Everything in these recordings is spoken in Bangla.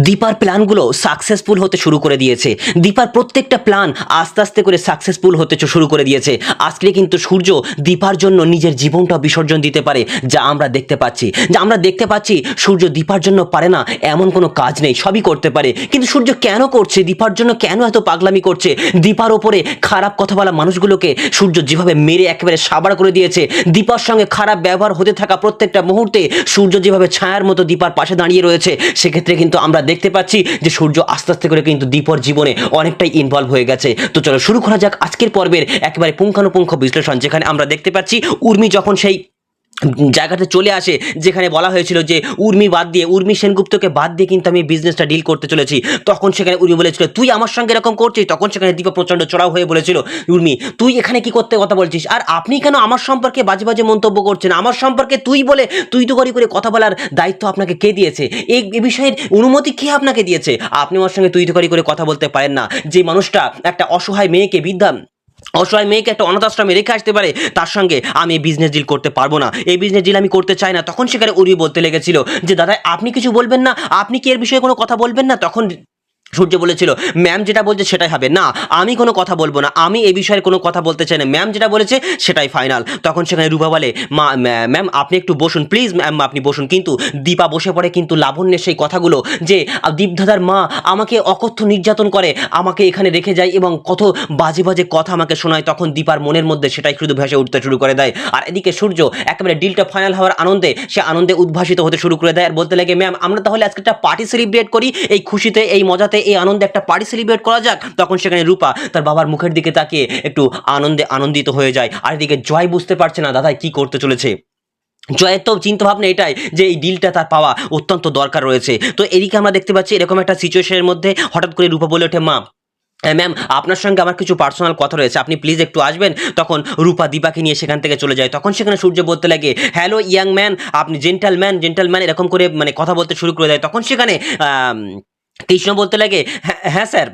দীপার প্ল্যানগুলো সাকসেসফুল হতে শুরু করে দিয়েছে। দীপার প্রত্যেকটা প্ল্যান আস্তে আস্তে করে সাকসেসফুল হতে শুরু করে দিয়েছে। আজকে কিন্তু সূর্য দীপার জন্য নিজের জীবনটা বিসর্জন দিতে পারে, যা আমরা দেখতে পাচ্ছি। সূর্য দীপার জন্য পারে না এমন কোনো কাজ নেই, সবই করতে পারে। কিন্তু সূর্য কেন করছে, দীপার জন্য কেন এত পাগলামি করছে? দীপার ওপরে খারাপ কথা বলা মানুষগুলোকে সূর্য যেভাবে মেরে একেবারে সাবার করে দিয়েছে, দীপার সঙ্গে খারাপ ব্যবহার হতে থাকা প্রত্যেকটা মুহূর্তে সূর্য যেভাবে ছায়ার মতো দীপার পাশে দাঁড়িয়ে রয়েছে, সেক্ষেত্রে কিন্তু আমরা দেখতে পাচ্ছি যে সূর্য আস্তে আস্তে করে কিন্তু দীপর জীবনে অনেকটাই ইনভলভ হয়ে গেছে। তো চলো শুরু করা যাক আজকের পর্বের একেবারে পুঙ্খানুপুঙ্খ বিশ্লেষণ, যেখানে আমরা দেখতে পাচ্ছি উর্মি যখন সেই জায়গাতে চলে আসে যেখানে বলা হয়েছিল যে উর্মি সেনগুপ্তকে বাদ দিয়ে কিন্তু আমি বিজনেসটা ডিল করতে চলেছি, তখন সেখানে উর্মি বলেছিল তুই আমার সঙ্গে এরকম করছিস। তখন সেখানে দীপা প্রচন্ড চড়াও হয়ে বলেছিল, উর্মি তুই এখানে কি করতে কথা বলছিস, আর আপনি কেন আমার সম্পর্কে বাজে বাজে মন্তব্য করছেন? আমার সম্পর্কে তুই তো করে কথা বলার দায়িত্ব আপনাকে কে দিয়েছে? এই বিষয়ের অনুমতি কে আপনাকে দিয়েছে? আপনি আমার সঙ্গে তুই তো করে কথা বলতে পারেন না। যে মানুষটা একটা অসহায় মেয়েকে একটা অনাথ আশ্রমে রেখে আসতে পারে, তার সঙ্গে আমি এই বিজনেস ডিল করতে পারবো না, এই বিজনেস ডিল আমি করতে চাই না। তখন সেখানে উর্মি বলতে লেগেছিল যে দাদা আপনি কিছু বলবেন না, আপনি কি এর বিষয়ে কোনো কথা বলবেন না? তখন সূর্য বলেছিল ম্যাম যেটা বলছে সেটাই হবে, না আমি কোনো কথা বলবো না, আমি এই বিষয়ে কোনো কথা বলতে চাই না, ম্যাম যেটা বলেছে সেটাই ফাইনাল। তখন সেখানে রূপা বলে ম্যাম আপনি একটু বসুন প্লিজ, ম্যাম আপনি বসুন। কিন্তু দীপা বসে পড়ে কিন্তু লাবণ্যের সেই কথাগুলো, যে দীপদাদার মা আমাকে অকথ্য নির্যাতন করে, আমাকে এখানে রেখে যায় এবং কত বাজে বাজে কথা আমাকে শোনায়। তখন দীপার মনের মধ্যে সেটাই শুধু ভেসে উঠতে শুরু করে দেয়। আর এদিকে সূর্য একেবারে ডিলটা ফাইনাল হওয়ার আনন্দে সে আনন্দে উদ্ভাসিত হতে শুরু করে দেয় আর বলতে লাগে ম্যাম আমরা তাহলে আজকে একটা পার্টি সেলিব্রেট করি, এই খুশিতে এই মজাতে এই আনন্দে একটা পার্টি সেলিব্রেট করা যাক। তখন সেখানে রূপা তার বাবার মুখের দিকে তাকিয়ে একটু আনন্দিত হয়ে যায়। আর এদিকে জয় বুঝতে পারছে না দাদা কি করতে চলেছে। জয়ের তো চিন্তা ভাবনা এটাই যে এই ডিলটা তার পাওয়া অত্যন্ত দরকার রয়েছে। তো এদিকে আমরা দেখতে পাচ্ছি এরকম একটা সিচুয়েশনের মধ্যে হঠাৎ করে রূপা বলে ওঠে, মা ম্যাম আপনার সঙ্গে আমার কিছু পার্সোনাল কথা রয়েছে, আপনি প্লিজ একটু আসবেন। তখন রূপা দীপাকে নিয়ে সেখান থেকে চলে যায়। তখন সেখানে সূর্য বলতে লাগে হ্যালো ইয়াং ম্যান, আপনি জেন্টালম্যান এরকম করে মানে কথা বলতে শুরু করে দেয়। তখন সেখানে কৃষ্ণ বলতে লাগে হ্যাঁ হ্যাঁ স্যার,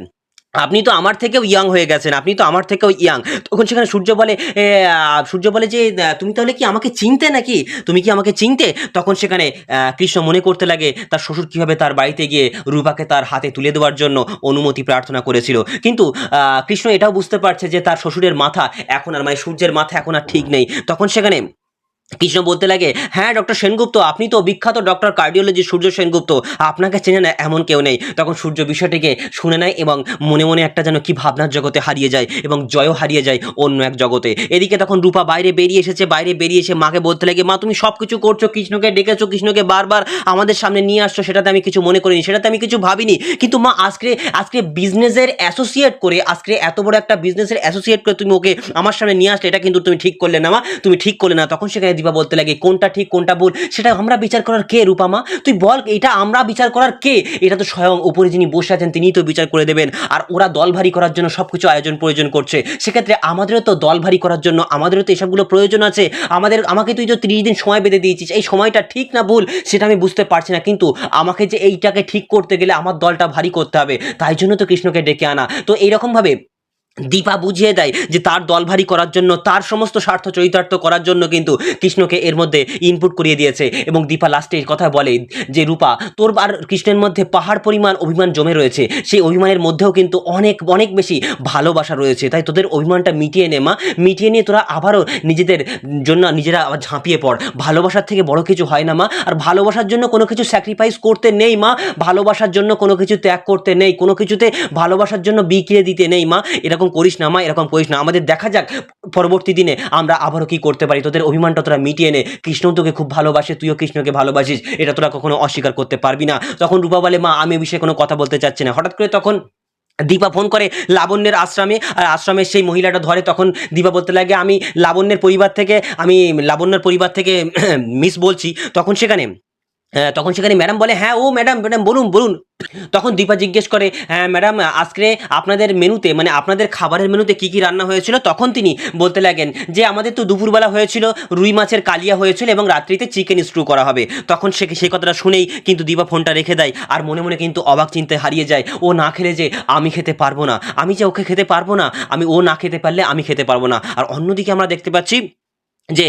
আপনি তো আমার থেকেও ইয়াং হয়ে গেছেন, আপনি তো আমার থেকেও ইয়াং। তখন সেখানে সূর্য বলে যে তুমি তাহলে কি আমাকে চিনতে নাকি, তুমি কি আমাকে চিনতে? তখন সেখানে কৃষ্ণ মনে করতে লাগে তার শ্বশুর কিভাবে তার বাড়িতে গিয়ে রূপাকে তার হাতে তুলে দেওয়ার জন্য অনুমতি প্রার্থনা করেছিল। কিন্তু কৃষ্ণ এটাও বুঝতে পারছে যে তার শ্বশুরের মাথা এখন আর মানে সূর্যের মাথা এখন আর ঠিক নেই। তখন সেখানে কৃষ্ণ বলতে লাগে হ্যাঁ ডক্টর সেনগুপ্ত, আপনি তো বিখ্যাত ডক্টর কার্ডিওলজি সূর্য সেনগুপ্ত, আপনাকে চেনে না এমন কেউ নেই। তখন সূর্য বিষয়টিকে শুনে নেয় এবং মনে মনে একটা যেন কি ভাবনার জগতে হারিয়ে যায় এবং জয়ও হারিয়ে যায় অন্য এক জগতে। এদিকে তখন রূপা বাইরে বেরিয়ে এসে মাকে বলতে লাগে মা তুমি সব কিছু করছো, কৃষ্ণকে ডেকেছো, কৃষ্ণকে বারবার আমাদের সামনে নিয়ে আসছো, সেটাতে আমি কিছু মনে করিনি, সেটাতে আমি কিছু ভাবিনি। কিন্তু মা আজকে বিজনেসের অ্যাসোসিয়েট করে, আজকে এত বড় একটা বিজনেসের অ্যাসোসিয়েট করে তুমি ওকে আমার সামনে নিয়ে আসলে, এটা কিন্তু তুমি ঠিক করলে না মা, তুমি ঠিক করলে না। তখন সেখানে দীপা বলতে লাগে কোনটা ঠিক কোনটা ভুল সেটা আমরা বিচার করার কে রূপা মা, তুই বল এটা আমরা বিচার করার কে? এটা তো স্বয়ং উপরে যিনি বসে আছেন তিনিই তো বিচার করে দেবেন। আর ওরা দল ভারী করার জন্য সবকিছু আয়োজন প্রয়োজন করছে, সেক্ষেত্রে আমাদেরও তো দল ভারী করার জন্য আমাদেরও তো এসবগুলো প্রয়োজন আছে। আমাকে তুই তো 30 দিন সময় বেঁধে দিয়েছিস, এই সময়টা ঠিক না ভুল সেটা আমি বুঝতে পারছি না, কিন্তু আমাকে যে এইটাকে ঠিক করতে গেলে আমার দলটা ভারী করতে হবে, তাই জন্য তো কৃষ্ণকে ডেকে আনা। তো এইরকম ভাবে দীপা বুঝিয়ে দেয় যে তার দল ভারী করার জন্য, তার সমস্ত স্বার্থ চরিতার্থ করার জন্য কিন্তু কৃষ্ণকে এর মধ্যে ইনপুট করিয়ে দিয়েছে। এবং দীপা লাস্টে কথা বলে যে রূপা তোর আর কৃষ্ণের মধ্যে পাহাড় পরিমাণ অভিমান জমে রয়েছে, সেই অভিমানের মধ্যেও কিন্তু অনেক অনেক বেশি ভালোবাসা রয়েছে, তাই তোদের অভিমানটা মিটিয়ে নে মা, মিটিয়ে নিয়ে তোরা আবারও নিজেদের জন্য নিজেরা আবার ঝাঁপিয়ে পড়। ভালোবাসার থেকে বড় কিছু হয় না মা, আর ভালোবাসার জন্য কোনো কিছু স্যাক্রিফাইস করতে নেই মা, ভালোবাসার জন্য কোনো কিছু ত্যাগ করতে নেই, কোনো কিছুতে ভালোবাসার জন্য বিকিয়ে দিতে নেই মা, এরকম করিস না মা, এরকম করিস না। আমাদের দেখা যাক পরবর্তী দিনে আমরা আবারও কি করতে পারি, তোদের অভিমানটা তোরা মিটিয়ে নে, কৃষ্ণ তোকে খুব ভালোবাসে, তুইও কৃষ্ণকে ভালোবাসিস, এটা তোরা কখনো অস্বীকার করতে পারবি না। তখন রূপা বলে মা আমি এই বিষয়ে কোনো কথা বলতে চাচ্ছি না। হঠাৎ করে তখন দীপা ফোন করে লাবণ্যের আশ্রমে, আর আশ্রমের সেই মহিলাটা ধরে। তখন দীপা বলতে লাগে আমি লাবণ্যের পরিবার থেকে মিস বলছি। তখন সেখানে ম্যাডাম বলে হ্যাঁ ও ম্যাডাম বলুন। তখন দীপা জিজ্ঞেস করে হ্যাঁ ম্যাডাম আজকে আপনাদের মেনুতে মানে আপনাদের খাবারের মেনুতে কি কি রান্না হয়েছিল? তখন তিনি বলতে লাগেন যে আমাদের তো দুপুরবেলা হয়েছিল রুই মাছের কালিয়া হয়েছিল এবং রাত্রিতে চিকেন স্ট্রু করা হবে। তখন সেই কথাটা শুনেই কিন্তু দীপা ফোনটা রেখে দেয় আর মনে মনে কিন্তু অবাক চিন্তায় হারিয়ে যায়, ও না খেলে যে আমি খেতে পারবো না, আমি যে ওকে খেতে পারবো না, ও না খেতে পারলে আমি খেতে পারবো না। আর অন্যদিকে আমরা দেখতে পাচ্ছি যে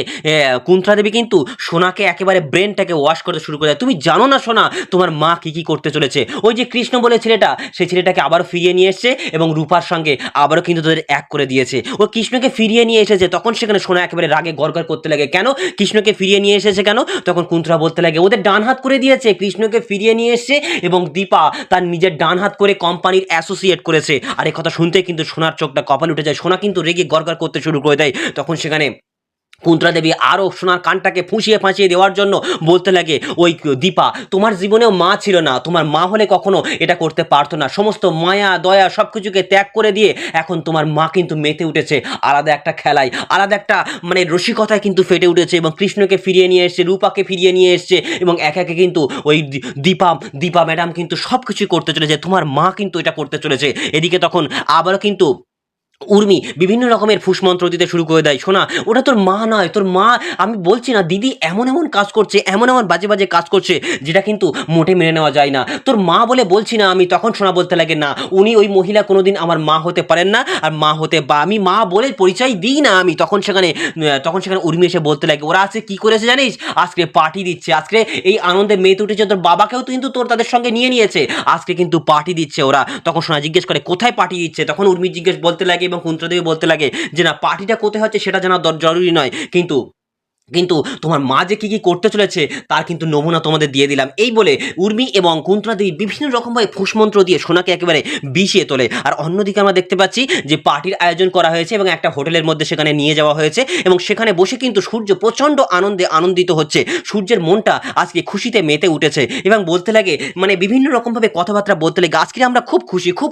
কুন্ত্রা দেবী কিন্তু সোনাকে একেবারে ব্রেনটাকে ওয়াশ করতে শুরু করে দেয়। তুমি জানো না সোনা তোমার মা কি কি করতে চলেছে। ওই যে কৃষ্ণ বলে ছেলেটা, সেই ছেলেটাকে আবার ফিরিয়ে নিয়ে এসছে এবং রূপার সঙ্গে আবারও কিন্তু তাদের এক করে দিয়েছে। ও কৃষ্ণকে ফিরিয়ে নিয়ে এসেছে, তখন সেখানে সোনা একেবারে রাগে গড়গড় করতে লাগে, কেন কৃষ্ণকে ফিরিয়ে নিয়ে এসেছে কেন? তখন কুন্ত্রা বলতে লাগে ওদের ডান হাত করে দিয়েছে, কৃষ্ণকে ফিরিয়ে নিয়ে এসছে এবং দীপা তার নিজের ডান হাত করে কোম্পানির অ্যাসোসিয়েট করেছে। আর এই কথা শুনতে কিন্তু সোনার চোখটা কপালে উঠে যায়। সোনা কিন্তু রেগে গড়গড় করতে শুরু করে দেয়। তখন সেখানে কুন্ত্রা দেবী আরও সোনার কানটাকে ফুঁসিয়ে ফাঁসিয়ে দেওয়ার জন্য বলতে লাগে ওই দীপা তোমার জীবনেও মা ছিল না, তোমার মা হলে কখনো এটা করতে পারতো না, সমস্ত মায়া দয়া সব কিছুকে ত্যাগ করে দিয়ে এখন তোমার মা কিন্তু মেতে উঠেছে আলাদা একটা খেলায়, আলাদা একটা মানে রসিকতায় কিন্তু ফেটে উঠেছে এবং কৃষ্ণকে ফিরিয়ে নিয়ে এসছে, রূপাকে ফিরিয়ে নিয়ে এসছে এবং একে একে কিন্তু ওই দীপা দীপা ম্যাডাম কিন্তু সব কিছুই করতে চলেছে, তোমার মা কিন্তু এটা করতে চলেছে। এদিকে তখন আবারও কিন্তু উর্মি বিভিন্ন রকমের ফুসমন্ত্র দিতে শুরু করে দেয়, শোনা ওটা তোর মা নয়, তোর মা আমি বলছি না দিদি এমন এমন কাজ করছে, এমন এমন বাজে বাজে কাজ করছে যেটা কিন্তু মোটে মেনে নেওয়া যায় না, তোর মা বলে বলছি না আমি। তখন শোনা বলতে লাগে না উনি ওই মহিলা কোনোদিন আমার মা হতে পারেন না, আর মা হতে বা আমি মা বলে পরিচয় দিই না আমি। তখন সেখানে উর্মি এসে বলতে লাগে ওরা আজকে কি করেছে জানিস, আজকে পার্টি দিচ্ছে, আজকে এই আনন্দে মেতে উঠেছে, তোর বাবাকেও কিন্তু তোর তাদের সঙ্গে নিয়ে নিয়েছে, আজকে কিন্তু পার্টি দিচ্ছে ওরা। তখন শোনা জিজ্ঞেস করে কোথায় পার্টি দিচ্ছে, তখন উর্মি জিজ্ঞেস বলতে লাগে এবং কুন্ত্রাদেবী বলতে লাগে যে না পার্টিটা কোথায় হচ্ছে সেটা জানা জরুরি নয়, কিন্তু কিন্তু তোমার মা যে কি কি করতে চলেছে তার কিন্তু নমুনা তোমাদের দিয়ে দিলাম। এই বলে উর্মি এবং কুন্ত্রাদেবী বিভিন্ন রকমভাবে ফুসমন্ত্র দিয়ে সোনাকে একেবারে বিষিয়ে তোলে। আর অন্যদিকে আমরা দেখতে পাচ্ছি যে পার্টির আয়োজন করা হয়েছে এবং একটা হোটেলের মধ্যে সেখানে নিয়ে যাওয়া হয়েছে এবং সেখানে বসে কিন্তু সূর্য প্রচণ্ড আনন্দে আনন্দিত হচ্ছে, সূর্যের মনটা আজকে খুশিতে মেতে উঠেছে এবং বলতে লাগে মানে বিভিন্ন রকমভাবে কথাবার্তা বলতে লাগে আজকে আমরা খুব খুশি, খুব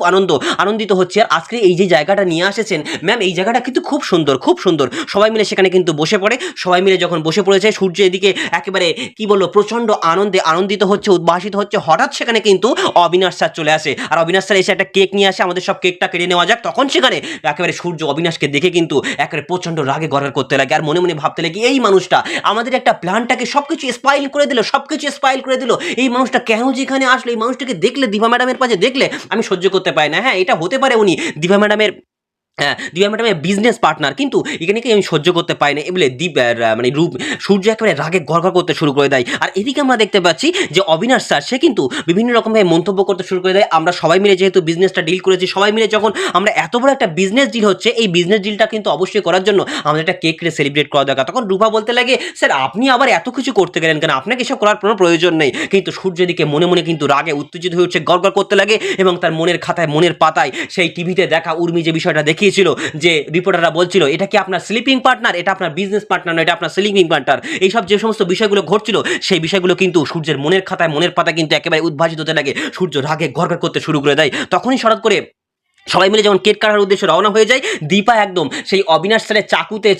আনন্দিত হচ্ছে। আর আজকে এই যে জায়গাটা নিয়ে আসেছেন ম্যাম, এই জায়গাটা কিন্তু খুব সুন্দর, খুব সুন্দর। সবাই মিলে সেখানে কিন্তু বসে পড়ে, সবাই মিলে যখন বসে পড়েছে সূর্য এদিকে একেবারে কি বলবো প্রচন্ড আনন্দে আনন্দিত হচ্ছে, উদ্ভাসিত হচ্ছে। হঠাৎ সেখানে কিন্তু অবিনাশ স্যার চলে আসে আর অবিনাশ স্যার এসে একটা কেক নিয়ে আসে, আমাদের সব কেকটা কেড়ে নেওয়া যাক। তখন সেখানে একেবারে সূর্য অবিনাশকে দেখে কিন্তু একেবারে প্রচন্ড রাগে গড়গড় করতে লাগে আর মনে মনে ভাবতে লাগে এই মানুষটা আমাদের একটা প্ল্যানটাকে সবকিছু স্পাইল করে দিল, সবকিছু স্পাইল করে দিল। এই মানুষটা কেন যেখানে আসলো, এই মানুষটাকে দেখলে দিভা ম্যাডামের পাশে দেখলে আমি সহ্য করতে পারি না। হ্যাঁ এটা হতে পারে উনি দিভা ম্যাডামের বিজনেস পার্টনার, কিন্তু এখানে কি আমি সহ্য করতে পারি না বলে মানে সূর্য একেবারে রাগে গড়গড় করতে শুরু করে দেয়। আর এদিকে আমরা দেখতে পাচ্ছি যে অবিনাশ স্যার সে কিন্তু বিভিন্ন রকমভাবে মন্তব্য করতে শুরু করে দেয়। আমরা সবাই মিলে যেহেতু বিজনেসটা ডিল করেছি, সবাই মিলে যখন আমরা এত বড় একটা বিজনেস ডিল হচ্ছে, এই বিজনেস ডিলটা কিন্তু অবশ্যই করার জন্য আমাদের একটা কেক কেটে সেলিব্রেট করা দরকার। তখন রূপা বলতে লাগে স্যার আপনি আবার এত কিছু করতে গেলেন কেন, আপনাকে এসব করার কোনো প্রয়োজন নেই। কিন্তু সূর্য দিকে মনে মনে কিন্তু রাগে উত্তেজিত হয়ে উঠছে, গড়গড় করতে লাগে এবং তার মনের খাতায় মনের পাতায় সেই টিভিতে দেখা উর্মি যে বিষয়টা দেখিয়েছিল, যে রিপোর্টাররা বলছিল এটা কি আপনার স্লিপিং পার্টনার, এটা আপনার বিজনেস পার্টনার নয়, এটা আপনার স্লিপিং পার্টনার, এইসব যে সমস্ত বিষয়গুলো ঘটছিল সেই বিষয়গুলো কিন্তু সূর্যের মনের খাতায় মনের পাতা কিন্তু একেবারে উদ্ভাসিত হতে লাগে। সূর্য রাগে গড়গড় করতে শুরু করে দেয়। তখনই হঠাৎ করে সবাই মিলে যখন কেক কাটার উদ্দেশ্যে রওনা হয়ে যায়, দীপা একদম সেই অবিনাশ স্যারের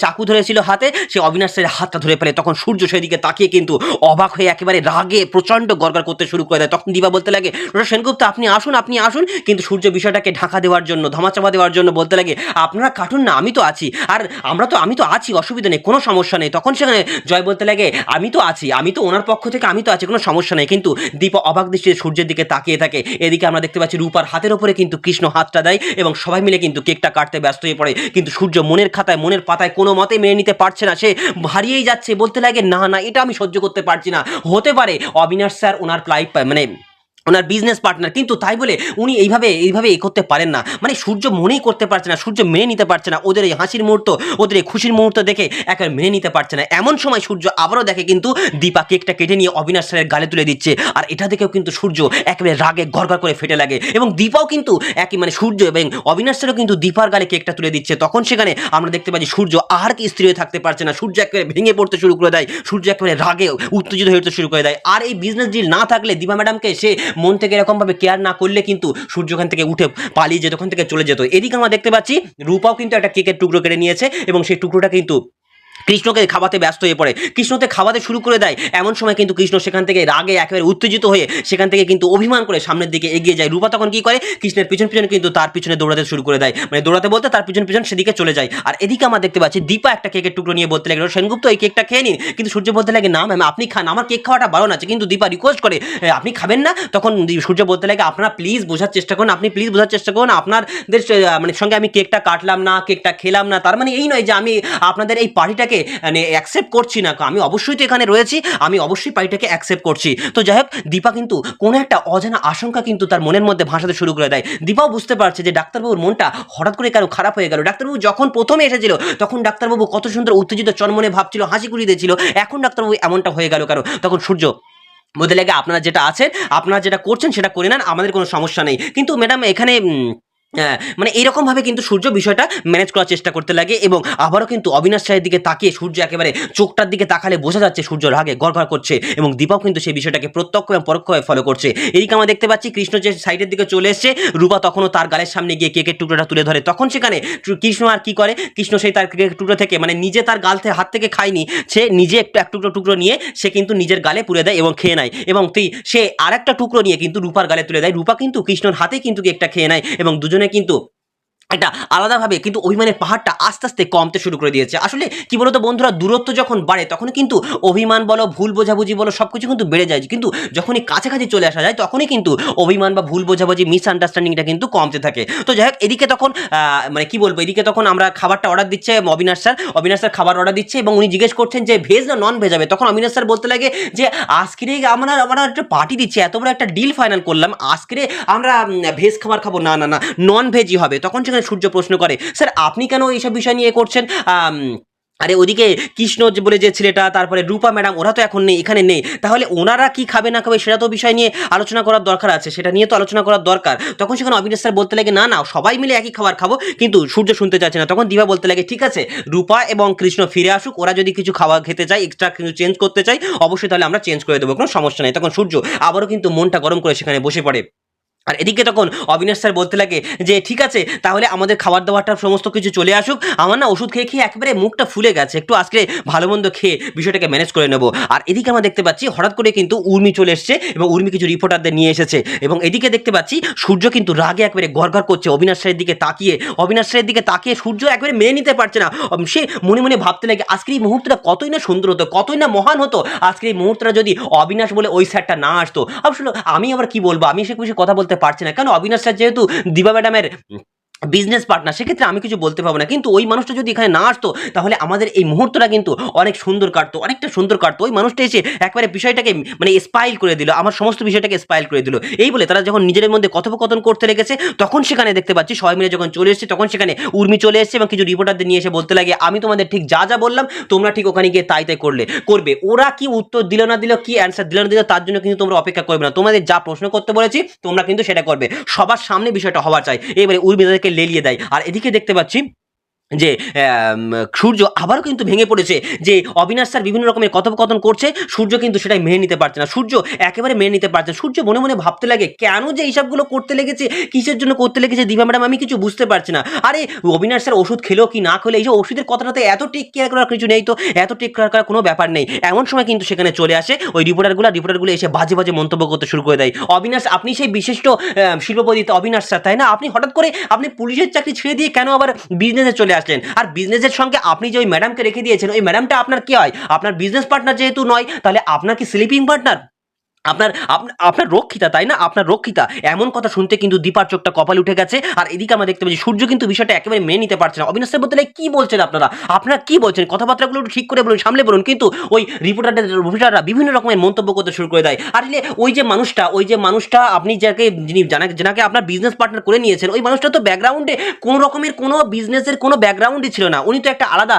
চাকু ধরেছিল হাতে, সেই অবিনাশ স্যারের হাতটা ধরে ফেলে। তখন সূর্য সেদিকে তাকিয়ে কিন্তু অবাক হয়ে একেবারে রাগে প্রচণ্ড গড়গড় করতে শুরু করে দেয়। তখন দীপা বলতে লাগে সেনগুপ্ত আপনি আসুন, কিন্তু সূর্য বিষয়টাকে ঢাকা দেওয়ার জন্য, ধামাচাপা দেওয়ার জন্য বলতে লাগে আপনারা কাটুন না, আমি তো আছি, আর আমি তো আছি, অসুবিধা নেই, কোনো সমস্যা নেই। তখন সেখানে জয় বলতে লাগে আমি তো আছি, আমি তো ওনার পক্ষ থেকে আমি তো আছি, কোনো সমস্যা নেই। কিন্তু দীপা অবাক দৃষ্টিতে সূর্যের দিকে তাকিয়ে থাকে। এদিকে আমরা দেখতে পাচ্ছি রূপার হাতের ওপরে কিন্তু কৃষ্ণ হাতটা দেয় এবং সবাই মিলে কিন্তু কেকটা কাটতে ব্যস্ত হয়ে পড়ে। কিন্তু সূর্য মনের খাতায় মনের পাতায় কোনো মতে মেনে নিতে পারছে না, সে হারিয়েই যাচ্ছে। বলতে লাগে না এটা আমি সহ্য করতে পারছি না, হতে পারে অবিনাশ স্যার ওনার মানে ওনার বিজনেস পার্টনার, কিন্তু তাই বলে উনি এইভাবে করতে পারেন না। মানে সূর্য মনেই করতে পারছে না, সূর্য মেনে নিতে পারছে না ওদের এই হাসির মুহূর্ত, ওদের এই খুশির মুহূর্ত দেখে একেবারে মেনে নিতে পারছে না। এমন সময় সূর্য আবারও দেখে কিন্তু দীপা কেকটা কেটে নিয়ে অবিনাশ স্যারের গালে তুলে দিচ্ছে, আর এটা দেখেও কিন্তু সূর্য একেবারে রাগে গড়গড় করে ফেটে লাগে এবং দীপাও কিন্তু একই মানে সূর্য এবং অবিনাশ স্যারও কিন্তু দীপার গালে কেকটা তুলে দিচ্ছে। তখন সেখানে আমরা দেখতে পাচ্ছি সূর্য আর কি স্থির হয়ে থাকতে পারছে না, সূর্য একেবারে ভেঙে পড়তে শুরু করে দেয়, সূর্য একেবারে রাগে উত্তেজিত হয়ে উঠতে শুরু করে দেয়। আর এই বিজনেস ডিল না থাকলে দীপা ম্যাডামকে সে মন থেকে এরকমভাবে কেয়ার না করলে কিন্তু সূর্য ওখান থেকে উঠে পালিয়ে যেত, ওখান থেকে চলে যেত। এদিকে আমরা দেখতে পাচ্ছি রূপাও কিন্তু একটা কেকের টুকরো কেটে নিয়েছে এবং সেই টুকরোটা কিন্তু কৃষ্ণকে খাওয়াতে ব্যস্ত হয়ে পড়ে, কৃষ্ণকে খাওয়াতে শুরু করে দেয়। এমন সময় কিন্তু কৃষ্ণ সেখান থেকে রাগে একেবারে উত্তেজিত হয়ে সেখান থেকে কিন্তু অভিমান করে সামনের দিকে এগিয়ে যায়। রূপা তখন কি করে কৃষ্ণের পিছনে কিন্তু তার পিছনে দৌড়াতে শুরু করে দেয়, মানে দৌড়াতে বলতে তার পিছন সেদিকে চলে যায়। আর এদিকে আমরা দেখতে পাচ্ছি দীপা একটা কেকের টুকরো নিয়ে বলতে লাগে সেনগুপ্ত এই কেকটা খেয়ে নিন, কিন্তু সূর্য বলতে লাগে না ম্যাম আপনি খান, আমার কেক খাওয়াটা বারণ আছে। কিন্তু দীপা রিকোয়েস্ট করে আপনি খাবেন না, তখন সূর্য বলতে লাগে আপনারা প্লিজ বোঝার চেষ্টা করুন, আপনাদের মানে সঙ্গে আমি কেকটা কাটলাম না, কেকটা খেলাম না, তার মানে এই নয় যে আমি আপনাদের এই পার্টিটাকে মানে অ্যাকসেপ্ট করছি না, আমি অবশ্যই তো এখানে রয়েছি, আমি অবশ্যই পার্টিটাকে অ্যাকসেপ্ট করছি। তো যাই হোক, দীপা কিন্তু কোনো একটা অজানা আশঙ্কা কিন্তু তার মনের মধ্যে ভাসাতে শুরু করে দেয়। দীপাও বুঝতে পারছে যে ডাক্তারবাবুর মনটা হঠাৎ করে কেন খারাপ হয়ে গেল। ডাক্তারবাবু যখন প্রথমে এসেছিল তখন ডাক্তারবাবু কত সুন্দর উত্তেজিত চনমনে ভাবছিল, হাসি খুশি দিয়েছিল, এখন ডাক্তারবাবু এমনটা হয়ে গেল কেন? তখন সূর্য বলতে লাগে, আপনারা যেটা আছেন, আপনারা যেটা করছেন সেটা করে নেন, আমাদের কোনো সমস্যা নেই। কিন্তু ম্যাডাম এখানে মানে এইরকমভাবে কিন্তু সূর্য বিষয়টা ম্যানেজ করার চেষ্টা করতে লাগে এবং আবারও কিন্তু অবিনাশ রায়ের দিকে তাকিয়ে সূর্য একেবারে চোখটার দিকে তাকালে বোঝা যাচ্ছে সূর্য রাগে গড়গড় করছে এবং দীপাও কিন্তু সেই বিষয়টাকে প্রত্যক্ষ এবং পরোক্ষভাবে ফলো করছে। এদিকে আমরা দেখতে পাচ্ছি কৃষ্ণ যে সাইডের দিকে চলে এসছে, রূপা তখনও তার গালের সামনে গিয়ে কেকের টুকরোটা তুলে ধরে। তখন সেখানে কৃষ্ণ আর কি করে, কৃষ্ণ সেই তার কেকের টুকরো থেকে মানে নিজে তার গাল থেকে হাত থেকে খায়নি, সে নিজে একটু এক টুকরো টুকরো নিয়ে সে কিন্তু নিজের গালে পুরে দেয় এবং খেয়ে নেয় এবং সে আর একটা টুকরো নিয়ে কিন্তু রূপার গালে তুলে দেয়। রূপা কিন্তু কৃষ্ণর হাতে কিন্তু কেকটা খেয়ে নেয় এবং দুজনে কিন্তু একটা আলাদাভাবে কিন্তু অভিমানের পাহাড়টা আস্তে আস্তে কমতে শুরু করে দিয়েছে। আসলে কি বলতো বন্ধুরা, দূরত্ব যখন বাড়ে তখন কিন্তু অভিমান বলো, ভুল বোঝাবুঝি বলো, সব কিছু কিন্তু বেড়ে যায়, কিন্তু যখনই কাছাকাছি চলে আসা যায় তখনই কিন্তু অভিমান বা ভুল বোঝাবুঝি, মিসআন্ডারস্ট্যান্ডিংটা কিন্তু কমতে থাকে। তো যাই হোক, এদিকে তখন মানে কি বলবো, এদিকে তখন আমরা খাবারটা অর্ডার দিচ্ছে, অবিনাশ স্যার খাবার অর্ডার দিচ্ছে এবং উনি জিজ্ঞেস করছেন যে ভেজ না নন ভেজ হবে। তখন অবিনাশ স্যার বলতে লাগে যে আজকে আমরা একটা পার্টি দিচ্ছি, এত বড় একটা ডিল ফাইনাল করলাম, আজকে আমরা ভেজ খাবার খাবো না, না না নন ভেজই হবে। তখন সেখানে সূর্য প্রশ্ন করে, স্যার আপনি কেন এইসব বিষয় নিয়ে করছেন? আরে ওদিকে কৃষ্ণ যে বলে যে ছেলেটা, তারপরে রূপা ম্যাডাম, ওরা তো এখন নেই, এখানে নেই, তাহলে ওনারা কি খাবে না খাবে সেটা তো বিষয় নিয়ে আলোচনা করার দরকার আছে, সেটা নিয়ে তো আলোচনা করার দরকার। তখন সেখানে অবিনাশ স্যার বলতে লাগে, না না সবাই মিলে একই খাবার খাবো, কিন্তু সূর্য শুনতে চাচ্ছে না। তখন দিবা বলতে লাগে, ঠিক আছে রূপা এবং কৃষ্ণ ফিরে আসুক, ওরা যদি কিছু খাওয়া খেতে চায়, এক্সট্রা কিছু চেঞ্জ করতে চাই, অবশ্যই তাহলে আমরা চেঞ্জ করে দেবো, কোনো সমস্যা নেই। তখন সূর্য আবারও কিন্তু মনটা গরম করে সেখানে বসে পড়ে। আর এদিকে তখন অবিনাশ স্যার বলতে লাগে যে ঠিক আছে তাহলে আমাদের খাবার দাবারটা সমস্ত কিছু চলে আসুক, আমার না ওষুধ খেয়ে খেয়ে একেবারে মুখটা ফুলে গেছে, একটু আজকে ভালো মন্দ খেয়ে বিষয়টাকে ম্যানেজ করে নেবো। আর এদিকে আমরা দেখতে পাচ্ছি হঠাৎ করে কিন্তু উর্মি চলে এসছে এবং উর্মি কিছু রিপোর্টারদের নিয়ে এসেছে এবং এদিকে দেখতে পাচ্ছি সূর্য কিন্তু রাগে একেবারে গড়গড় করছে অবিনাশ স্যারের দিকে তাকিয়ে। অবিনাশ স্যারের দিকে তাকিয়ে সূর্য একেবারে মেনে নিতে পারছে না। সে মনে মনে ভাবতে লাগে আজকের এই মুহূর্তটা কতই না সুন্দর হতো, কতই না মহান হতো আজকের এই মুহূর্তটা যদি অবিনাশ বলে ওই স্যারটা না আসতো। আসলে আমি আবার কি বলবো, আমি সে কিছু কথা বলতে পারছি না, কারণ অবিনাশ স্যার যেহেতু দিবা ম্যাডামের বিজনেস পার্টনার, সেক্ষেত্রে আমি কিছু বলতে পারবো না, কিন্তু ওই মানুষটা যদি এখানে না আসতো তাহলে আমাদের এই মুহূর্তটা কিন্তু অনেক সুন্দর কাটতো, অনেকটা সুন্দর কাটতো। ওই মানুষটা এসে একবারে বিষয়টাকে মানে স্পাইল করে দিল, আমার সমস্ত বিষয়টাকে স্পাইল করে দিল। এই বলে তারা যখন নিজেদের মধ্যে কথোপকথন করতে লেগেছে তখন সেখানে দেখতে পাচ্ছি সবাই মিলে যখন চলে এসেছে তখন সেখানে উর্মি চলে এসেছে এবং কিছু রিপোর্টারদের নিয়ে এসে বলতে লাগে, আমি তোমাদের ঠিক যা যা বললাম তোমরা ঠিক ওখানে গিয়ে তাই তাই করবে। ওরা কি উত্তর দিল না দিল, কি অ্যান্সার দিল না দিল, তার জন্য কিন্তু তোমরা অপেক্ষা করবে না, তোমাদের যা প্রশ্ন করতে বলেছি তোমরা কিন্তু সেটা করবে, সবার সামনে বিষয়টা হওয়া চাই। এবারে উর্মি তাদেরকে লেলিয়ে দেয়। আর এদিকে দেখতে পাচ্ছি যে সূর্য আবারও কিন্তু ভেঙে পড়েছে যে অবিনাশ স্যার বিভিন্ন রকমের কথোপকথন করছে, সূর্য কিন্তু সেটাই মেনে নিতে পারছে না, সূর্য একেবারে মেনে নিতে পারছে না। সূর্য মনে মনে ভাবতে লাগে কেন যে এইসবগুলো করতে লেগেছে, কিসের জন্য করতে লেগেছে দিবা ম্যাডাম, আমি কিছু বুঝতে পারছি না। আরে অবিনাশ স্যার ওষুধ খেলো কি না খেলো, এই যে ওষুধের কথাটাতে এত টেক কেয়ার করার কিছু নেই তো, এত টেক কেয়ার করার কোনো ব্যাপার নেই। এমন সময় কিন্তু সেখানে চলে আসে ওই রিপোর্টারগুলো এসে বাজে বাজে মন্তব্য করতে শুরু করে দেয়। অবিনাশ, আপনি সেই বিশিষ্ট শিল্পপতি অবিনাশ স্যার তাই না, আপনি হঠাৎ করে আপনি পুলিশের চাকরি ছেড়ে দিয়ে কেন আবার বিজনেসে চলে আসলেন? আর বিজনেসের সঙ্গে আপনি যে ওই ম্যাডামকে রেখে দিয়েছেন, ওই ম্যাডামটা আপনার কি হয়? আপনার বিজনেস পার্টনার যেহেতু নয়, তাহলে আপনার কি স্লিপিং পার্টনার? আপনার রক্ষিতা তাই না, আপনার রক্ষিতা। এমন কথা শুনতে কিন্তু দীপার চোখটা কপালে উঠে গেছে। আর এদিকে আমরা দেখতে পাচ্ছি সূর্য কিন্তু বিষয়টা একেবারে মেনে নিতে পারছে না। অবিনাশ স্যার বলতে কি বলছেন আপনারা কি বলছেন, কথাবার্তাগুলো একটু ঠিক করে বলুন, সামলে বলুন। কিন্তু ওই রিপোর্টাররা বিভিন্ন রকমের মন্তব্য করতে শুরু করে দেয়। আর ওই যে মানুষটা আপনি যাকে আপনার বিজনেস পার্টনার করে নিয়েছেন, ওই মানুষটা তো ব্যাকগ্রাউন্ডে কোনো রকমের কোনো বিজনেসের কোনো ব্যাকগ্রাউন্ডই ছিল না, উনি তো একটা আলাদা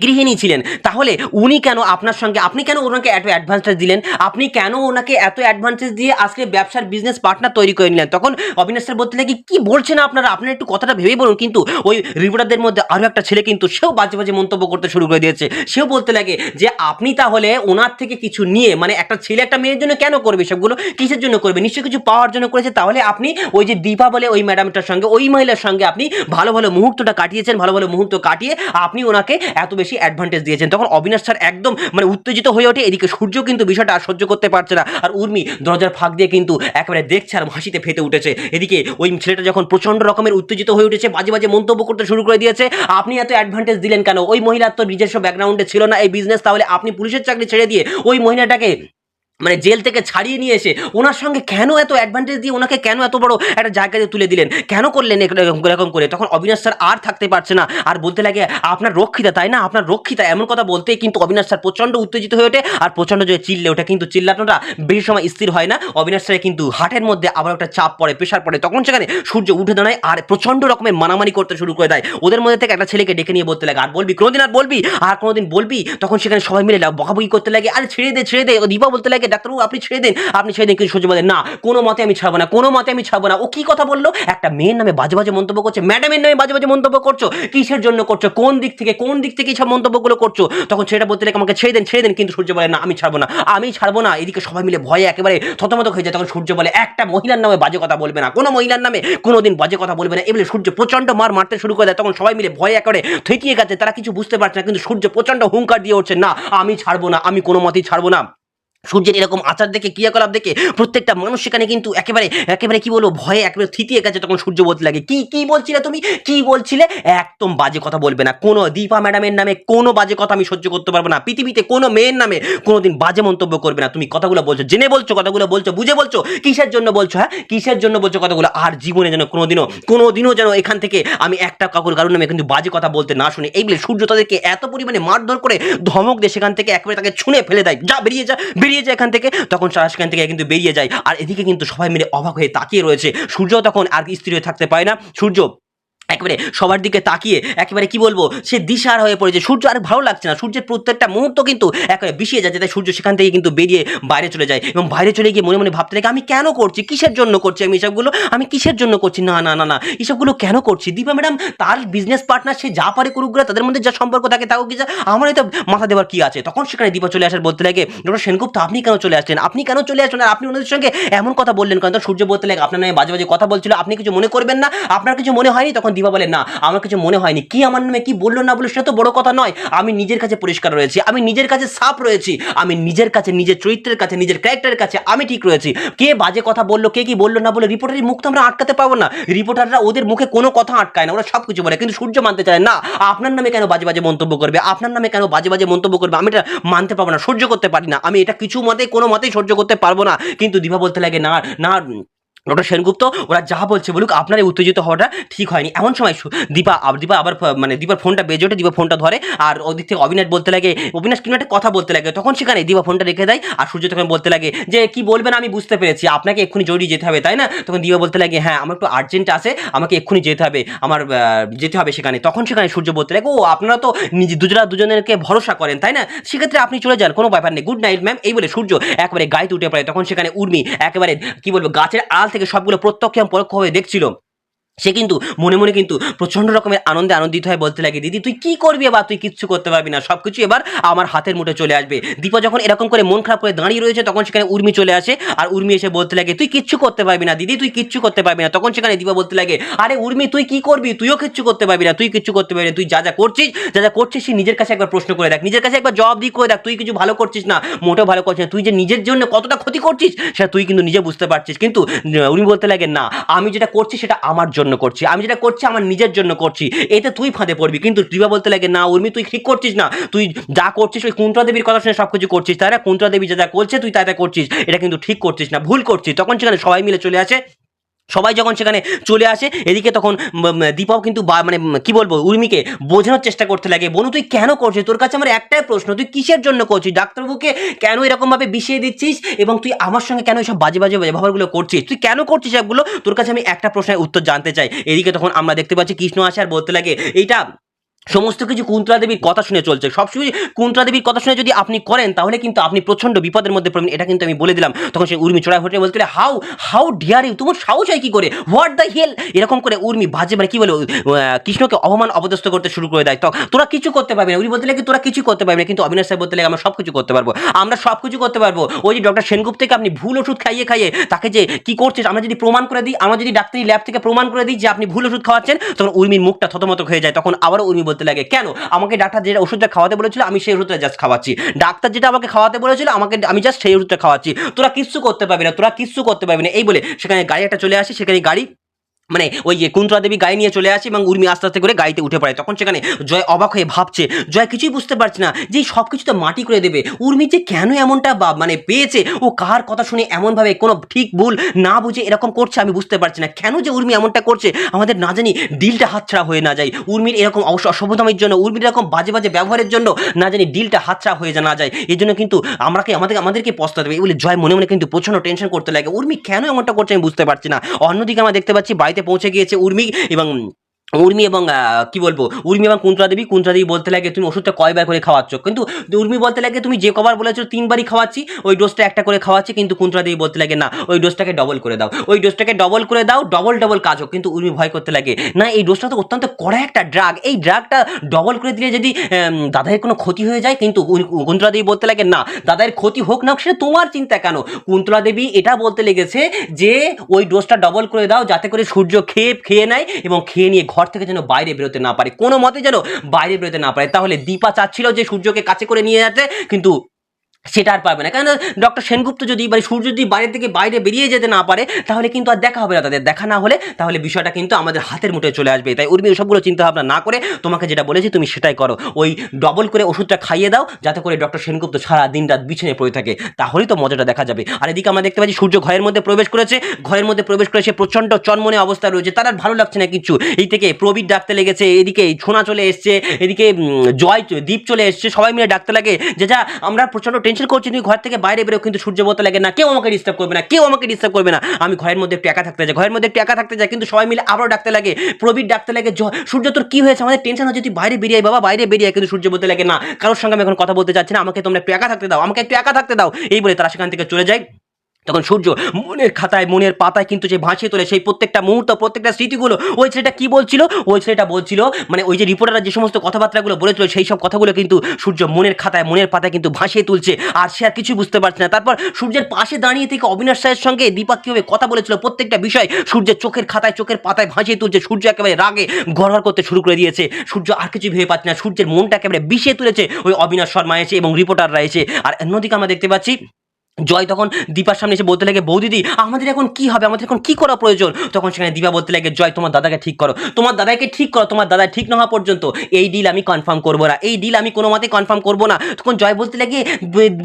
গৃহিণী ছিলেন। তাহলে উনি কেন আপনার সঙ্গে, আপনি কেন ওনাকে এত অ্যাডভান্টেজ দিলেন, আপনি কেন ওনাকে এত অ্যাডভান্টেজ দিয়ে আজকে ব্যবসার বিজনেস পার্টনার তৈরি করে নিলেন? তখন অবিনাশ স্যার বলতে লাগে কি বলছেন আপনারা একটু কথাটা ভেবেই বলুন। কিন্তু ওই রিপোর্টারদের মধ্যে আরও একটা ছেলে কিন্তু সেও বাজে বাজে মন্তব্য করতে শুরু করে দিয়েছে। সেও বলতে লাগে যে আপনি তাহলে ওনার থেকে কিছু নিয়ে, মানে একটা ছেলে একটা মেয়ের জন্য কেন করবে সবগুলো, কিসের জন্য করবে? নিশ্চয়ই কিছু পাওয়ার জন্য করেছে। তাহলে আপনি ওই যে দীপা বলে ওই ম্যাডামটার সঙ্গে, ওই মহিলার সঙ্গে আপনি ভালো ভালো মুহূর্তটা কাটিয়েছেন, ভালো ভালো মুহূর্ত কাটিয়ে আপনি ওনাকে এত বেশি অ্যাডভান্টেজ দিয়েছেন। তখন অবিনাশ স্যার একদম মানে উত্তেজিত হয়ে ওঠে। এদিকে সূর্য কিন্তু বিষয়টা আর সহ্য করতে পারছে না, আর উর্মি দরজার ফাঁক দিয়ে কিন্তু একেবারে দেখছে আর হাসিতে ফেটে উঠেছে। এদিকে ওই ছেলেটা যখন প্রচন্ড রকমের উত্তেজিত হয়ে উঠেছে, বাজে বাজে মন্তব্য করতে শুরু করে দিয়েছে, আপনি এত অ্যাডভান্টেজ দিলেন কেন? ওই মহিলার তো নিজস্ব ব্যাকগ্রাউন্ডে ছিল না এই বিজনেস, তাহলে আপনি পুলিশের চাকরি ছেড়ে দিয়ে ওই মহিলাটাকে মানে জেল থেকে ছাড়িয়ে নিয়ে এসে ওনার সঙ্গে কেন এত অ্যাডভান্টেজ দিয়ে ওনাকে কেন এত বড় একটা জায়গায় তুলে দিলেন, কেন করলেন এরকম করে? তখন অবিনাশ স্যার আর থাকতে পারছে না, আর বলতে লাগে আপনার রক্ষিতা, তাই না, আপনার রক্ষিতা। এমন কথা বলতেই কিন্তু অবিনাশ স্যার প্রচণ্ড উত্তেজিত হয়ে ওঠে আর প্রচণ্ড যে চিল্লে ওঠে, কিন্তু চিল্লানোটা বেশি সময় স্থির হয় না। অবিনাশ স্যারের কিন্তু হার্টের মধ্যে আবার একটা চাপ পড়ে, প্রেশার পড়ে। তখন সেখানে সূর্য উঠে দাঁড়ায় আর প্রচণ্ড রকমের মানামানি করতে শুরু করে দেয়। ওদের মধ্যে থেকে একটা ছেলেকে ডেকে নিয়ে বলতে লাগে, আর বলবি কোনোদিন, আর বলবি, আর কোনোদিন বলবি? তখন সেখানে সবাই মিলে বকাবকি করতে লাগে, আরে ছেড়ে দে ছেড়ে দে। দীপা বলতে লাগে, ডাক্তারবাবু আপনি ছেড়ে দেন, আপনি ছেড়ে দিন। কিন্তু সূর্য বলে, না, কোনো মতে আমি ছাড়বো না, কোনো মতে আমি ছাড়বো না। ও কি কথা বললো? একটা মেয়ের নামে বাজে বাজে মন্তব্য করছে, ম্যাডামের নামে বাজে বাজে মন্তব্য করছো, কিসের জন্য করছো, কোন দিক থেকে সব মন্তব্যগুলো করছো? তখন সেটা বলতে লাগে, আমাকে ছেড়ে দেন। কিন্তু সূর্য বলে, না, আমি ছাড়বো না। এদিকে সবাই মিলে ভয়ে একেবারে থতমত হয়ে যায়। তখন সূর্য বলে, একটা মহিলার নামে বাজে কথা বলবে না, কোনো মহিলার নামে কোনোদিন বাজে কথা বলবে না। এবারে সূর্য প্রচন্ড মারতে শুরু করে দেয়। তখন সবাই মিলে ভয়ে একেবারে থইতিয়ে গেছে, তারা কিছু বুঝতে পারছে না। কিন্তু সূর্য প্রচন্ড হুঙ্কার দিয়ে উঠছে, না, আমি ছাড়বো না, আমি কোনো মতেই ছাড়বো না। সূর্যের এরকম আচার দেখে, ক্রিয়াকলাপ দেখে প্রত্যেকটা মানুষ সেখানে কিন্তু একেবারে কি বলবো, ভয়ে একেবারে থিতিয়ে গেছে। তখন সূর্য বলতে লাগে, কি বলছিলে তুমি, কি বলছিলে? একদম বাজে কথা বলবে না, কোনো দীপা ম্যাডামের নামে কোনো বাজে কথা আমি সহ্য করতে পারবো না। পৃথিবীতে কোনো মেয়ের নামে কোনোদিন বাজে মন্তব্য করবে না। তুমি কথাগুলো বলছো, জেনে বলছো, কথাগুলো বলছো, বুঝে বলছো, কিসের জন্য বলছো? হ্যাঁ, কিসের জন্য বলছো কথাগুলো? আর জীবনে যেন কোনোদিনও যেন এখান থেকে আমি একটা কারোর নামে কিন্তু বাজে কথা বলতে না শুনি। এই বলে সূর্য তাদেরকে এত পরিমাণে মারধর করে ধমক দিয়ে সেখান থেকে একেবারে তাকে ছুঁড়ে ফেলে দেয়, যা বেরিয়ে যায় এখান থেকে। তখন সারা সেখান থেকে কিন্তু বেরিয়ে যায়। আর এদিকে কিন্তু সবাই মিলে অবাক হয়ে তাকিয়ে রয়েছে। সূর্য তখন আর স্থির হয়ে থাকতে পারে না। সূর্য একেবারে সবার দিকে তাকিয়ে একেবারে কি বলবো, সে দিশার হয়ে পড়েছে। সূর্য আর ভালো লাগছে না, সূর্যের প্রত্যেকটা মুহূর্ত কিন্তু একেবারে বিষিয়ে যাচ্ছে। তাই সূর্য সেখান থেকে কিন্তু বেরিয়ে বাইরে চলে যায় এবং বাইরে চলে গিয়ে মনে মনে ভাবতে লাগে, আমি কেন করছি, কিসের জন্য করছি আমি এসবগুলো, আমি কিসের জন্য করছি? না, এসবগুলো কেন করছি? দীপা ম্যাডাম তার বিজনেস পার্টনার, সে যা পারে করুক, তাদের মধ্যে যা সম্পর্ক থাকে তাও কি, আমার এটা মাথা দেওয়ার কি আছে? তখন সেখানে দীপা চলে আসার বলতে লাগে, ডক্টর সেনগুপ্ত আপনি কেন চলে আসলেন, আপনি আপনি ওনাদের সঙ্গে এমন কথা বললেন কেন? সূর্য বলতে লাগে, আপনার নামে বাজে বাজে কথা বলছিল, আপনি কিছু মনে করবেন না, আপনার কিছু মনে হয়নি? তখন দীপা বলে, না, আমার কিছু মনে হয়নি। কি আমার নামে কি বললো না বললো সেটা তো বড় কথা নয়, আমি নিজের কাছে পরিষ্কার রয়েছি, আমি নিজের কাছে সাফ রয়েছি, আমি নিজের কাছে, নিজের চরিত্রের কাছে, নিজের ক্যারেক্টারের কাছে আমি ঠিক রয়েছি। কে বাজে কথা বললো, কে কি বললো না বলে, রিপোর্টারের মুখ তো আমরা আটকাতে পারবো না। রিপোর্টাররা ওদের মুখে কোনো কথা আটকায় না, ওরা সব কিছু বলে। কিন্তু সূর্য মানতে চায় না, আপনার নামে কেন বাজে বাজে মন্তব্য করবে, আপনার নামে কেন বাজে বাজে মন্তব্য করবে, আমি এটা মানতে পারবো না, সহ্য করতে পারি না, আমি এটা কিছু মতেই কোনো মতেই সহ্য করতে পারবো না। কিন্তু দীপা বলতে লাগে, না ডক্টর সেনগুপ্ত ওরা যা বলছে বলুক, আপনার এই উত্তেজিত হওয়াটা ঠিক হয়নি। এমন সময় দীপা আবার মানে দীপার ফোনটা বেজে ওঠে, দীপা ফোনটা ধরে আর ওদিক থেকে অবিনাশ বলতে লাগে, অবিনাশ কিন্তু একটা কথা বলতে লাগে। তখন সেখানে দীপা ফোনটা রেখে দেয় আর সূর্য তখন বলতে লাগে যে, কি বলবেন আমি বুঝতে পেরেছি, আপনাকে এক্ষুনি জরুরি যেতে হবে তাই না? তখন দীপা বলতে লাগে, হ্যাঁ, আমার একটু আর্জেন্ট আছে, আমাকে এক্ষুনি যেতে হবে, আমার যেতে হবে সেখানে। তখন সেখানে সূর্য বলতে লাগে, ও আপনারা তো দুজনেরকে ভরসা করেন তাই না, সেক্ষেত্রে আপনি চলে যান, কোনো ব্যাপার নেই, গুড নাইট ম্যাম। এই বলে সূর্য একবারে গাড়িতে উঠে পড়ে। তখন সেখানে উর্মি একেবারে কি বলবো, গাছের আড়াল থেকে সবগুলো প্রত্যক্ষ পরোক্ষভাবে দেখছিল। সে কিন্তু মনে মনে কিন্তু প্রচন্ড রকমের আনন্দিত হয়ে বলতে লাগে, দিদি তুই কি করবি এবার, তুই কিচ্ছু করতে পারবি না, সবকিছু এবার আমার হাতের মুঠে চলে আসবে। দীপা যখন এরকম করে মন খারাপ করে দাঁড়িয়ে রয়েছে, তখন সেখানে উর্মি চলে আসে আর উর্মি এসে বলতে লাগে, তুই কিচ্ছু করতে পারবি না দিদি, তুই কিচ্ছু করতে পারবি না। তখন সেখানে দীপা বলতে লাগে, আরে উর্মি তুই কি করবি, তুইও কিচ্ছু করতে পারবি না, তুই কিচ্ছু করতে পারবি না, তুই যা করছিস সে নিজের কাছে একবার প্রশ্ন করে দেখ, নিজের কাছে একবার জবাব দিয়ে করে দেখ, তুই কিছু ভালো করছিস না, মোটেও ভালো করছিস না, তুই যে নিজের জন্য কতটা ক্ষতি করছিস সেটা তুই কিন্তু নিজে বুঝতে পারছিস। কিন্তু উর্মি বলতে লাগে, না, আমি যেটা করছি সেটা আমার জন্য করছি, আমি যেটা করছি আমার নিজের জন্য করছি, এতে তুই ফাঁদে পড়বি। কিন্তু দীপা বলতে লাগে, না উর্মি তুই ঠিক করছিস না, তুই যা করছিস ওই কুন্তলা দেবীর কথা শুনে সবকিছু করছিস তাই না, কুন্তলা দেবী যা করছে তুই তাই করছিস, এটা কিন্তু ঠিক করছিস না, ভুল করছিস। তখন সেখানে সবাই মিলে চলে আসে। সবাই যখন সেখানে চলে আসে, এদিকে তখন দীপাও কিন্তু মানে কি বলবো, উর্মিকে বোঝানোর চেষ্টা করতে লাগে, বনু তুই কেন করছিস, তোর কাছে আমার একটাই প্রশ্ন, তুই কিসের জন্য করছিস, ডাক্তারবাবুকে কেন এরকম ভাবে বিষিয়ে দিচ্ছিস, এবং তুই আমার সঙ্গে কেন এইসব বাজে ব্যবহারগুলো করছিস, তুই কেন করছিস এগুলো, তোর কাছে আমি একটা প্রশ্নের উত্তর জানতে চাই। এদিকে তখন আমরা দেখতে পাচ্ছি কৃষ্ণ আসে আর বলতে লাগে, এইটা সমস্ত কিছু কুন্তলা দেবীর কথা শুনে চলছে, সবসময় কুন্তলা দেবীর কথা শুনে যদি আপনি করেন তাহলে কিন্তু আপনি প্রচন্ড বিপদের মধ্যে পড়বেন, এটা কিন্তু আমি বলে দিলাম। তখন সে উর্মি চড়াই হটে বলতে, হাউ ডিয়ার ইউ, তোমার সাহস হয় কি করে, হোয়াট দ্য হেল, এরকম করে উর্মি বাজে মানে কি বলে কৃষ্ণকে অপমান অপদস্থ করতে শুরু করে দেয়। তো তোরা কিছু করতে পারবি না, উর্মি বলতে লাগে তোরা কিছু করতে পারবি না, কিন্তু অবিনাশ সাহেব বলতে লাগে আমরা সব কিছু করতে পারবো, আমরা সব কিছু করতে পারবো। ওই যে ডক্টর সেনগুপ্তকে আপনি ভুল ওষুধ খাইয়ে তাকে যে কি করছিস, আমরা যদি প্রমাণ করে দিই, আমরা যদি ডাক্তারি ল্যাব থেকে প্রমাণ করে দিই যে আপনি ভুল ওষুধ খাওয়াচ্ছেন, তখন উর্মির মুখটা থতমত হয়ে যায়। তখন আবারও উর্মি বলতে লাগে, কেন, আমাকে ডাক্তার যেটা ওষুধটা খাওয়াতে বলেছিল আমি সেই ওষুধটা জাস্ট খাওয়াচ্ছি, ডাক্তার যেটা আমাকে খাওয়াতে বলেছিল আমি জাস্ট সেই ওষুধটা খাওয়াচ্ছি, তোরা কিচ্ছু করতে পারবি না, তোরা কিচ্ছু করতে পারবি না। এই বলে সেখানে গাড়ি একটা চলে আসে, সেখানে গাড়ি মানে ওই যে কুন্তলা দেবী গাড়ি নিয়ে চলে আসে এবং উর্মি আস্তে আস্তে করে গাড়িতে উঠে পড়ে। তখন সেখানে জয় অবাক হয়ে ভাবছে, জয় কিছুই বুঝতে পারছে না যে এই সব কিছু তো মাটি করে দেবে। উর্মি যে কেন এমনটা মানে পেয়েছে, ও কার কথা শুনে এমনভাবে কোনো ঠিক ভুল না বুঝে এরকম করছে আমি বুঝতে পারছি না। কেন যে উর্মি এমনটা করছে, আমাদের না জানি ডিলটা হাতছাড়া হয়ে না যায়। উর্মির এরকম অসভ্যতামের জন্য, উর্মির এরকম বাজে বাজে ব্যবহারের জন্য না জানি ডিলটা হাতছাড়া হয়ে না যায়। এই জন্য কিন্তু আমাদেরকে পস্তাতে হবে। এই বলে জয় মনে মনে কিন্তু প্রচণ্ড টেনশন করতে লাগে। উর্মি কেন এমনটা করছে আমি বুঝতে পারছি না। অন্যদিকে আমরা দেখতে পাচ্ছি বাড়িতে পৌঁছে গিয়েছে উর্মি এবং কি বলবো, উর্মি এবং কুন্তলা দেবী বলতে লাগে তুমি ওষুধটা কয়বার করে খাওয়াচ্ছ, কিন্তু উর্মি বলতে লাগে তুমি যে কবার বলেছো 3বারই খাওয়াচ্ছি, ওই ডোজটা একটা করে খাওয়াচ্ছি। কিন্তু কুন্তলা দেবী বলতে লাগে না, ওই ডোজটাকে ডবল করে দাও, ওই ডোজটাকে ডবল করে দাও, ডবল ডবল কাজ হোক। কিন্তু উর্মি ভয় করতে লাগে, না এই ডোজটা তো অত্যন্ত কড়া একটা ড্রাগ, এই ড্রাগটা ডবল করে দিলে যদি দাদার কোনো ক্ষতি হয়ে যায়। কিন্তু কুন্তলা দেবী বলতে লাগে না, দাদার ক্ষতি হোক না হোক সেটা তোমার চিন্তা কেন। কুন্তলা দেবী এটা বলতে লেগেছে যে ওই ডোজটা ডবল করে দাও যাতে করে সূর্য খেয়ে নেয় এবং খেয়ে নিয়ে ঘর থেকে যেন বাইরে বেরোতে না পারে, কোনো মতে যেন বাইরে বেরোতে না পারে। তাহলে দীপা চাচ্ছিল যে সূর্যকে কাছে করে নিয়ে যেতে, কিন্তু সেটা আর পারবে না। কেন ডক্টর সেনগুপ্ত যদি সূর্য যদি বাইরে থেকে বাইরে বেরিয়ে যেতে না পারে, তাহলে কিন্তু আর দেখা হবে না তাদের। দেখা না হলে তাহলে বিষয়টা কিন্তু আমাদের হাতের মুঠে চলে আসবে। তাই উর্মি সবগুলো চিন্তা ভাবনা না করে তোমাকে যেটা বলেছি তুমি সেটাই করো, ওই ডবল করে ওষুধটা খাইয়ে দাও যাতে করে ডক্টর সেনগুপ্ত সারা দিন রাত বিছানায় পড়ে থাকে, তাহলেই তো মজাটা দেখা যাবে। আর এদিকে আমরা দেখতে পাচ্ছি সূর্য ঘরের মধ্যে প্রবেশ করেছে। ঘরের মধ্যে প্রবেশ করে সে প্রচণ্ড চনমনে অবস্থা রয়েছে, তার আর ভালো লাগছে না কিছু। এই থেকে প্রবীর ডাকতে লেগেছে, এদিকে ছোনা চলে এসছে, এদিকে দীপ চলে এসছে, সবাই মিলে ডাকতে লাগে যে যা আমরা প্রচণ্ড টেনশন করছি, তুমি ঘর থেকে বাইরে বেরো। কিন্তু সূর্য বলতে লাগে না, কেউ আমাকে ডিস্টার্ব করবে না, কেউ আমাকে ডিস্টার্ব করবে না, আমি ঘরের মধ্যে একটু একা থাকতে যাই, ঘরের মধ্যে একটু একা থাকতে যাই। কিন্তু সবাই মিলে আবারও ডাকতে লাগে, প্রবীর ডাকতে লাগে সূর্য তোর কি হয়েছে, আমাদের টেনশন হচ্ছে, তুই বাইরে বেরিয়ে বাবা, বাইরে বেরিয়ে। কিন্তু সূর্য বলতে লাগে না, কারোর সঙ্গে আমি এখন কথা বলতে চাচ্ছি না, আমাকে তোমরা একটু একা থাকতে দাও, আমাকে একটু একা থাকতে দাও। এই বলে তারা সেখান থেকে চলে যায়। তখন সূর্য মনের খাতায় মনের পাতায় কিন্তু যে ভাসিয়ে তোলে সেই প্রত্যেকটা মুহূর্ত, প্রত্যেকটা স্মৃতিগুলো। ওই ছেলেটা কি বলছিল, ওই ছেলেটা বলছিল মানে ওই যে রিপোর্টাররা যে সমস্ত কথাবার্তাগুলো বলেছিল সেই সব কথাগুলো কিন্তু সূর্য মনের খাতায় মনের পাতায় কিন্তু ভাসিয়ে তুলছে, আর সে আর কিছু বুঝতে পারছে না। তারপর সূর্যের পাশে দাঁড়িয়ে থেকে অবিনাশ রায়ের সঙ্গে দীপক কীভাবে কথা বলেছিল প্রত্যেকটা বিষয় সূর্যের চোখের খাতায় চোখের পাতায় ভাসিয়ে তুলছে। সূর্য একেবারে রাগে গড়গড় করতে শুরু করে দিয়েছে। সূর্য আর কিছু ভেবে পাচ্ছে না, সূর্যের মনটা একেবারে বিষিয়ে তুলেছে ওই অবিনাশ শর্মা এসে এবং রিপোর্টাররা এসে। আর অন্যদিকে আমরা দেখতে পাচ্ছি জয় তখন দীপার সামনে এসে বলতে লাগে, বৌদিদি আমাদের এখন কি হবে, আমাদের এখন কি করা প্রয়োজন। তখন সেখানে দীপা বলতে লাগে, জয় তোমার দাদাকে ঠিক করো, তোমার দাদাকে ঠিক করো, তোমার দাদা ঠিক না হওয়া পর্যন্ত এই ডিল আমি কনফার্ম করবো না, এই ডিল আমি কোনো মতে কনফার্ম করবো না। তখন জয় বলতে লাগে,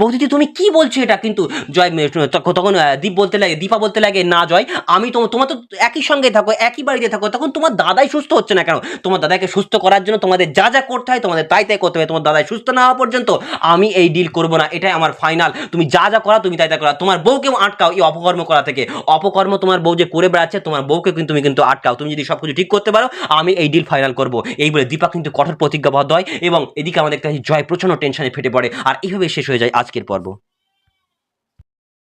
বৌদিদি তুমি কি বলছো এটা। কিন্তু জয় তখন দীপা বলতে লাগে, না জয় আমি তোমার তো একই সঙ্গে থাকো, একই বাড়িতে থাকো, তখন তোমার দাদাই সুস্থ হচ্ছে না কেন। তোমার দাদাকে সুস্থ করার জন্য তোমাদের যা যা করতে হয় তোমাদের তাই তাই করতে হবে, তোমার দাদাই সুস্থ না হওয়া পর্যন্ত আমি এই ডিল করবো না, এটাই আমার ফাইনাল। তুমি যা যা করা তুমি তাই তাই করা, তোমার বউকেও আটকাও এই অপকর্ম করা থেকে। অপকর্ম তোমার বউ যে করে বেড়াচ্ছে, তোমার বউকে কিন্তু তুমি কিন্তু আটকাও, তুমি যদি সবকিছু ঠিক করতে পারো আমি এই ডিল ফাইনাল করবো। এই বলে দীপা কিন্তু কঠোর প্রতিজ্ঞাবদ্ধ হয় এবং এদিকে আমাদের কাছে জয় প্রচন্ড টেনশনে ফেটে পড়ে। আর এইভাবে শেষ হয়ে যায় আজকের পর্ব।